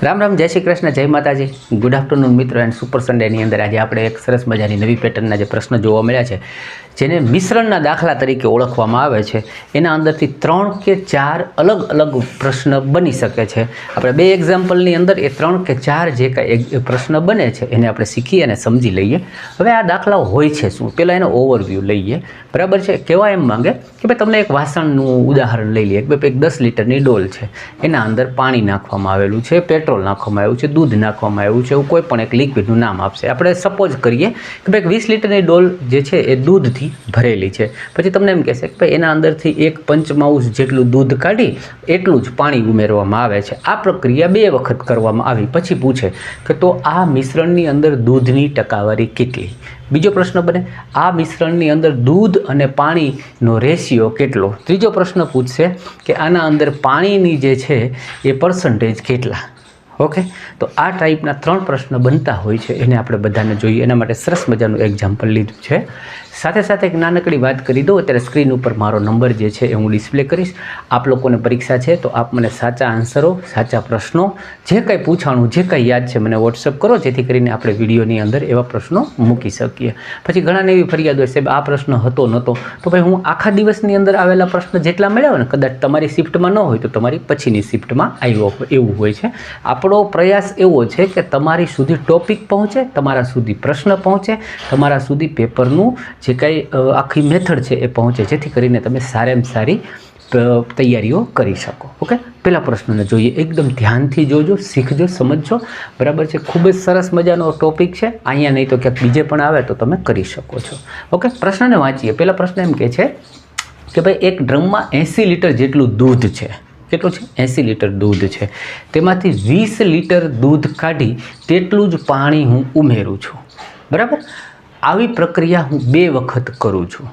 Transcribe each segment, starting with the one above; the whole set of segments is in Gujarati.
રામ રામ, જય શ્રી કૃષ્ણ, જય માતાજી. ગુડ આફ્ટરનૂન મિત્રો એન્ડ સુપર સન્ડેની અંદર આજે આપણે એક સરસ મજાની નવી પેટર્નના જે પ્રશ્ન જોવા મળ્યા છે, જેને મિશ્રણના દાખલા તરીકે ઓળખવામાં આવે છે. એના અંદરથી 3 કે 4 અલગ અલગ પ્રશ્ન બની શકે છે. આપણે 2 એક્ઝામ્પલની અંદર એ 3 કે 4 જે કાંઈ પ્રશ્ન બને છે એને આપણે શીખી અને સમજી લઈએ. હવે આ દાખલાઓ હોય છે શું, પહેલાં એનો ઓવરવ્યૂ લઈએ. બરાબર છે. કહેવા એમ માંગે કે ભાઈ તમને એક વાસણનું ઉદાહરણ લઈ લઈએ. એક 10 લીટરની ડોલ છે, એના અંદર પાણી નાખવામાં આવેલું છે, પેટ્રોલ નાખવામાં આવ્યું છે, દૂધ નાખવામાં આવ્યું છે, એવું કોઈ પણ એક લિક્વિડનું નામ આપશે. આપણે સપોઝ કરીએ કે ભાઈ 20 લીટરની ડોલ જે છે એ દૂધથી ભરેલી છે. પછી તમને એમ કહેશે કે ભાઈ એના અંદરથી 1 પંચમાઉસ જેટલું દૂધ કાઢી એટલું જ પાણી ઉમેરવામાં આવે છે. આ પ્રક્રિયા 2 વખત કરવામાં આવી. પછી પૂછે કે તો આ મિશ્રણની અંદર દૂધની ટકાવારી કેટલી? બીજો પ્રશ્ન બને આ મિશ્રણની અંદર દૂધ અને પાણીનો રેશિયો કેટલો? ત્રીજો પ્રશ્ન પૂછશે કે આના અંદર પાણીની જે છે એ પર્સન્ટેજ કેટલા? ઓકે, તો આ ટાઈપના 3 પ્રશ્ન બનતા હોય છે, એને આપણે બધાને જોઈએ. એના માટે સરસ મજાનું એક્ઝામ્પલ લીધું છે. સાથે સાથે એક નાનકડી વાત કરી દો. અત્યારે સ્ક્રીન ઉપર મારો નંબર જે છે એ હું ડિસ્પ્લે કરીશ. આપ લોકોને પરીક્ષા છે તો આપ મને સાચા આન્સરો, સાચા પ્રશ્નો, જે કંઈ પૂછાણું, જે કંઈ યાદ છે મને વોટ્સઅપ કરો, જેથી કરીને આપણે વિડીયોની અંદર એવા પ્રશ્નો મૂકી શકીએ. પછી ઘણાને એવી ફરિયાદ હોય સાહેબ આ પ્રશ્ન હતો નહોતો, તો ભાઈ હું આખા દિવસની અંદર આવેલા પ્રશ્ન જેટલા મળ્યા હોય ને, કદાચ તમારી શિફ્ટમાં ન હોય તો તમારી પછીની શિફ્ટમાં આવ્યો એવું હોય છે. આપણો પ્રયાસ એવો છે કે તમારી સુધી ટોપિક પહોંચે, તમારા સુધી પ્રશ્ન પહોંચે, તમારા સુધી પેપરનું જે કાંઈ આખી મેથડ છે એ પહોંચે, જેથી કરીને તમે સારામાં સારી તૈયારીઓ કરી શકો. ઓકે, પહેલા પ્રશ્નને જોઈએ. એકદમ ધ્યાનથી જોજો, શીખજો, સમજજો. બરાબર છે. ખૂબ જ સરસ મજાનો ટોપિક છે. અહીંયા નહીં તો ક્યાંક બીજે પણ આવે તો તમે કરી શકો છો. ઓકે, પ્રશ્નને વાંચીએ. પહેલા પ્રશ્ન એમ કહે છે કે ભાઈ એક ડ્રમમાં 80 લીટર જેટલું દૂધ છે. કેટલું છે? 80 લીટર દૂધ છે. તેમાંથી 20 લીટર દૂધ કાઢી તેટલું જ પાણી હું ઉમેરું છું. બરાબર. આવી પ્રક્રિયા હું 2 વખત કરું છું.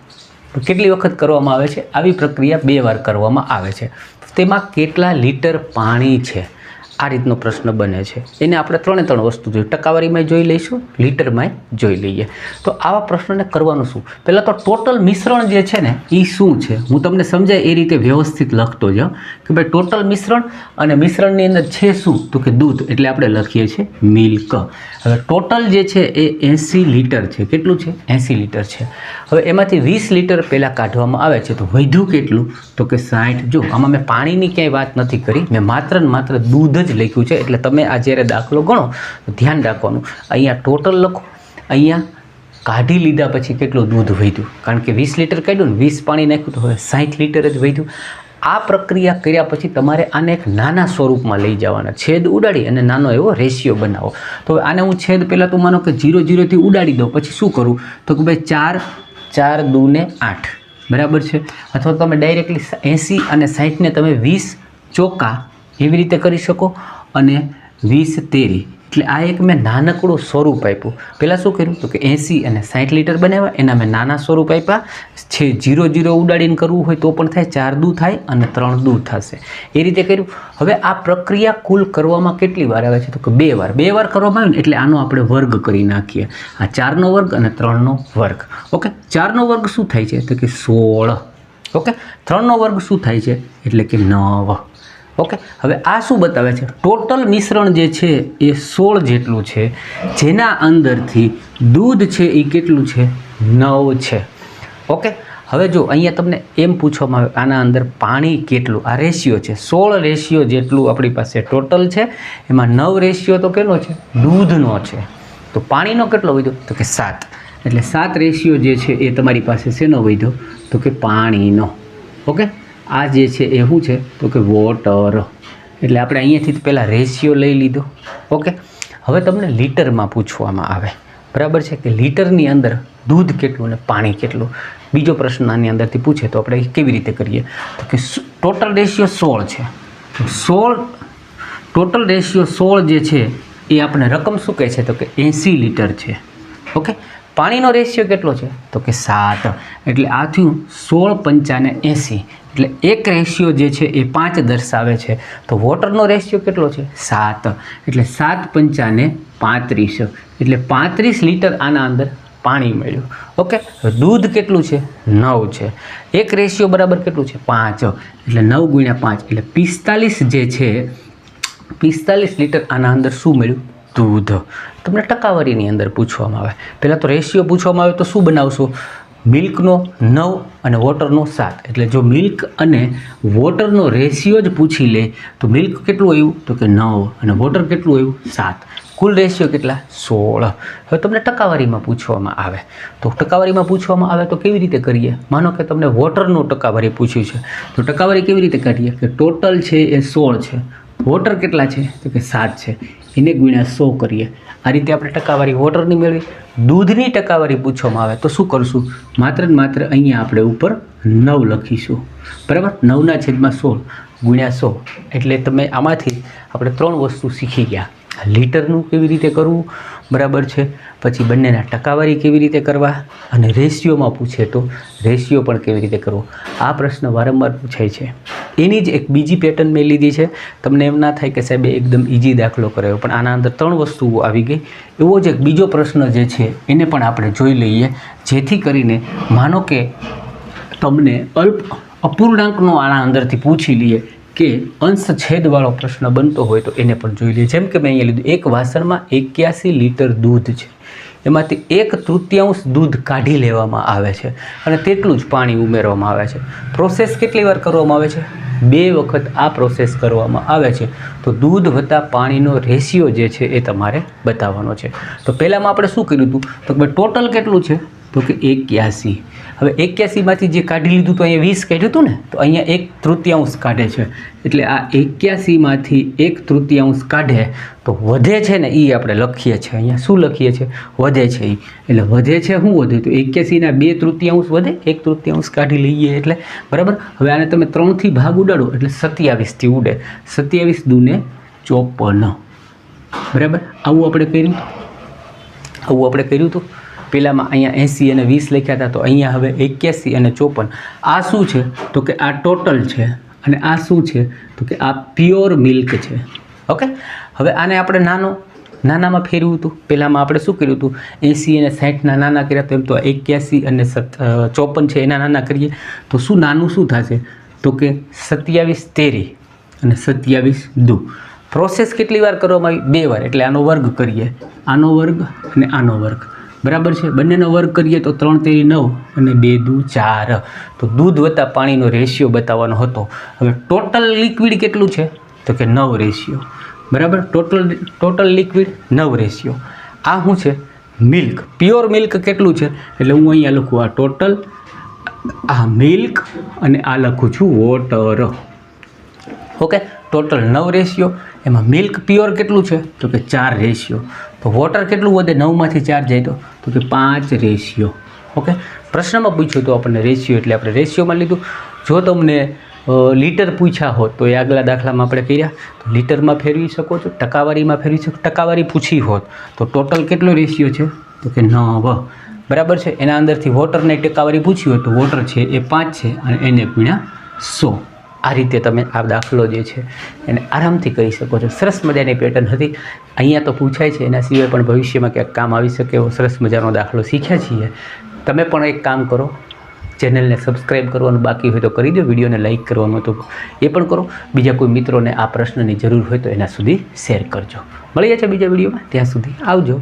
કેટલી વખત કરવામાં આવે છે? આવી પ્રક્રિયા 2 વાર કરવામાં આવે છે. તેમાં કેટલા લીટર પાણી છે? આ રીતનો પ્રશ્ન બને છે. એને આપણે 3 વસ્તુ જોઈએ. ટકાવારીમાં જોઈ લઈશું, લીટરમાં જોઈ લઈએ. તો આવા પ્રશ્નને કરવાનું શું? પહેલાં તો ટોટલ મિશ્રણ જે છે ને એ શું છે હું તમને સમજાય એ રીતે વ્યવસ્થિત લખતો જાઉં કે ભાઈ ટોટલ મિશ્રણ, અને મિશ્રણની અંદર છે શું તો કે દૂધ, એટલે આપણે લખીએ છીએ મિલ્ક. હવે ટોટલ જે છે એ 80 લીટર છે. કેટલું છે? 80 લીટર છે. હવે એમાંથી 20 લીટર પહેલાં કાઢવામાં આવે છે, તો વધ્યું કેટલું તો કે 60. જો આમાં મેં પાણીની ક્યાંય વાત નથી કરી, મેં માત્ર ને માત્ર દૂધ જ લખ્યું છે. એટલે તમે આ જ્યારે દાખલો ગણો તો ધ્યાન રાખવાનું. અહીંયા ટોટલ લખો, અહીંયા કાઢી લીધા પછી કેટલું દૂધ વધ્યું, કારણ કે 20 લીટર કાઢ્યું ને 20 પાણી નાખ્યું તો હવે 60 લીટર જ વધ્યું. આ પ્રક્રિયા કર્યા પછી તમારે આને એક નાના સ્વરૂપમાં લઈ જવાના. છેદ ઉડાડી અને નાનો એવો રેશિયો બનાવો. તો આને હું છેદ પહેલાં તો માનો કે 0 0થી ઉડાડી દઉં. પછી શું કરું તો કે ભાઈ 4 4 2 ને 8. બરાબર છે. અથવા તમે ડાયરેક્ટલી 80 અને 60ને તમે 20 ચોકા એવી રીતે કરી શકો, અને 20 તેરી. એટલે આ એક મેં નાનકડું સ્વરૂપ આપ્યું. પહેલાં શું કર્યું તો કે 80 અને 60 લીટર બનાવ્યા, એના મેં નાના સ્વરૂપ આપ્યા. છે 0 0 ઉડાડીને કરવું હોય તો પણ થાય, 4 દૂ થાય અને 3 દૂ થશે. એ રીતે કર્યું. હવે આ પ્રક્રિયા કુલ કરવામાં કેટલી વાર આવે છે તો કે 2 વાર. 2 વાર કરવામાં આવે ને એટલે આનો આપણે વર્ગ કરી નાખીએ. આ 4નો વર્ગ અને 3નો વર્ગ. ઓકે, 4નો વર્ગ શું થાય છે તો કે 16. ઓકે, 3નો વર્ગ શું થાય છે એટલે કે 9. ઓકે, હવે આ શું બતાવે છે? ટોટલ મિશ્રણ જે છે એ 16 જેટલું છે, જેના અંદરથી દૂધ છે એ કેટલું છે? 9 છે. ઓકે, હવે જો અહીંયા તમને એમ પૂછવામાં આવે આના અંદર પાણી કેટલું? આ રેશિયો છે 16 રેશિયો જેટલું આપણી પાસે ટોટલ છે. એમાં 9 રેશિયો તો કેટલો છે? દૂધનો છે. તો પાણીનો કેટલો વધ્યો તો કે 7. એટલે 7 રેશિયો જે છે એ તમારી પાસે શેનો વધ્યો તો કે પાણીનો. ઓકે, આ જે છે એ શું છે તો કે વોટર. એટલે આપણે અહીંયાથી પહેલાં રેશિયો લઈ લીધો. ઓકે, હવે તમને લીટરમાં પૂછવામાં આવે. બરાબર છે કે લીટરની અંદર દૂધ કેટલું અને પાણી કેટલું. બીજો પ્રશ્ન આની અંદરથી પૂછે તો આપણે કેવી રીતે કરીએ તો કે ટોટલ રેશિયો 16 છે. 16 ટોટલ રેશિયો 16 જે છે એ આપણે રકમ શું કહે છે તો કે 80 લીટર છે. ઓકે, પાણીનો રેશિયો કેટલો છે તો કે 7. એટલે આ થયું 16 5 80. એટલે એક રેશિયો જે છે એ 5 દર્શાવે છે. તો વોટરનો રેશિયો કેટલો છે? 7. એટલે 7 5 35. એટલે 35 લીટર આના અંદર પાણી મળ્યું. ઓકે, દૂધ કેટલું છે? 9 છે. એક રેશિયો બરાબર કેટલું છે? 5. એટલે 9 × 5 એટલે 45 જે છે 45 લીટર આના અંદર શું મળ્યું? દૂધ. તમને ટકાવારીની અંદર પૂછવામાં આવે. પહેલાં તો રેશિયો પૂછવામાં આવે તો શું બનાવશો? મિલ્કનો 9 અને વોટરનો 7. એટલે જો મિલ્ક અને વોટરનો રેશિયો જ પૂછી લે તો મિલ્ક કેટલું આવ્યું? તો કે 9 અને વોટર કેટલું આવ્યું? 7. કુલ રેશિયો કેટલા? 16. હવે તમને ટકાવારીમાં પૂછવામાં આવે તો ટકાવારીમાં પૂછવામાં આવે તો કેવી રીતે કરીએ? માનો કે તમને વોટરનું ટકાવારી પૂછ્યું છે તો ટકાવારી કેવી રીતે કાઢીએ કે ટોટલ છે એ 16 છે, વોટર કેટલા છે તો કે 7 છે, એને ગુણ્યા 100 કરીએ. આ રીતે આપણે ટકાવારી વોટરની મેળવી. દૂધની ટકાવારી પૂછવામાં આવે તો શું કરશું? માત્ર ને માત્ર અહીંયા આપણે ઉપર 9 લખીશું, બરાબર? 9/16 ગુણ્યા 100. એટલે તમે આમાંથી આપણે 3 વસ્તુ શીખી ગયા. લીટરનું કેવી રીતે કરવું, બરાબર છે, પછી બંનેના ટકાવારી કેવી રીતે કરવા, અને રેશિયોમાં પૂછે તો રેશિયો પણ કેવી રીતે કરવો. આ પ્રશ્ન વારંવાર પૂછાય છે. એની જ એક બીજી પેટર્ન મેં લીધી છે. તમને એમ ના થાય કે સાહેબ એકદમ ઇઝી દાખલો કરાયો, પણ આના અંદર 3 વસ્તુઓ આવી ગઈ. એવો જ એક બીજો પ્રશ્ન જે છે એને પણ આપણે જોઈ લઈએ, જેથી કરીને માનો કે તમને અપૂર્ણાંકનો આના અંદરથી પૂછી લઈએ કે અંશ છેદવાળો પ્રશ્ન બનતો હોય તો એને પણ જોઈ લઈએ. જેમ કે મેં અહીંયા લીધું, એક વાસણમાં 81 લીટર દૂધ છે, એમાંથી 1/3 દૂધ કાઢી લેવામાં આવે છે અને તેટલું જ પાણી ઉમેરવામાં આવે છે. પ્રોસેસ કેટલી વાર કરવામાં આવે છે? 2 વખત આ પ્રોસેસ કરવામાં આવે છે. તો દૂધ વત્તા પાણીનો રેશિયો જે છે એ તમારે બતાવવાનો છે. તો પહેલાંમાં આપણે શું કર્યું હતું? તો ટોટલ કેટલું છે? તો કે 81. હવે 81માંથી જે કાઢી લીધું તો અહીંયા 20 કાઢ્યું હતું ને, તો અહીંયા 1/3 કાઢે છે. એટલે આ 81માંથી 1/3 કાઢે તો વધે છે ને એ આપણે લખીએ છીએ. અહીંયા શું લખીએ છીએ? વધે છે એ. એટલે વધે છે, શું વધે? તો 81ના 2/3 વધે, 1/3 કાઢી લઈએ એટલે, બરાબર? હવે આને તમે 3થી ભાગ ઉડાડો એટલે 27થી ઉડે. 27 દૂને 54, બરાબર? આવું આપણે કર્યું હતું. પહેલાંમાં અહીંયા 80 અને 20 લખ્યા હતા, તો અહીંયા હવે 81 અને 54. આ શું છે? તો કે આ ટોટલ છે, અને આ શું છે? તો કે આ પ્યોર મિલ્ક છે. ઓકે, હવે આને આપણે નાનામાં ફેરવ્યું હતું. પહેલાંમાં આપણે શું કર્યું હતું? 80 અને 60ના નાના કર્યા, તો એમ તો 81 અને 54 છે એના નાના કરીએ તો શું નાનું શું થશે? તો કે 27 તેરી અને 27 દુ. પ્રોસેસ કેટલી વાર કરવામાં આવી? 2 વાર. એટલે આનો વર્ગ કરીએ, આનો વર્ગ અને આનો વર્ગ, બરાબર છે? બંનેનો વર્ગ કરીએ તો 3 તેરી 9 અને 2 દુ 4. તો દૂધ વત્તા પાણીનો રેશિયો બતાવવાનો હતો. હવે ટોટલ લિક્વિડ કેટલું છે? તો કે 9 રેશિયો, બરાબર? Total liquid 9 ratio. આ શું છે? મિલ્ક, પ્યોર મિલ્ક કેટલું છે? એટલે હું અહીંયા લખું આ ટોટલ, આ મિલ્ક, અને આ લખું છું વોટર. Okay, total 9 ratio. એમાં મિલ્ક પ્યોર કેટલું છે? તો કે 4 રેશિયો. તો વોટર કેટલું વધે? 9માંથી 4 જાય તો કે 5 રેશિયો. ઓકે, પ્રશ્નમાં પૂછ્યું તો આપણને રેશિયો, એટલે આપણે રેશિયોમાં લીધું. જો તમને લીટર પૂછ્યા હોત તો એ આગલા દાખલામાં આપણે કર્યા, તો લીટરમાં ફેરવી શકો છો, ટકાવારીમાં ફેરવી શકો. ટકાવારી પૂછી હોત તો ટોટલ કેટલો રેશિયો છે? તો કે 9, બરાબર છે? એના અંદરથી વોટરની ટકાવારી પૂછી હોય તો વોટર છે એ 5 છે અને એને ગુણ્યા 100. આ રીતે તમે આ દાખલો જે છે એને આરામથી કરી શકો છો. સરસ મજાની પેટર્ન હતી. અહીંયા તો પૂછાય છે, એના સિવાય પણ ભવિષ્યમાં ક્યાંક કામ આવી શકે એવો સરસ મજાનો દાખલો શીખ્યા છીએ. તમે પણ એક કામ કરો, ચેનલને સબસ્ક્રાઈબ કરવાનું બાકી હોય તો કરી દો, વિડીયોને લાઇક કરવાનું તો એ પણ કરો. બીજા કોઈ મિત્રોને આ પ્રશ્નની જરૂર હોય તો એના સુધી શેર કરજો. મળી જાય છે બીજા વિડીયોમાં, ત્યાં સુધી આવજો.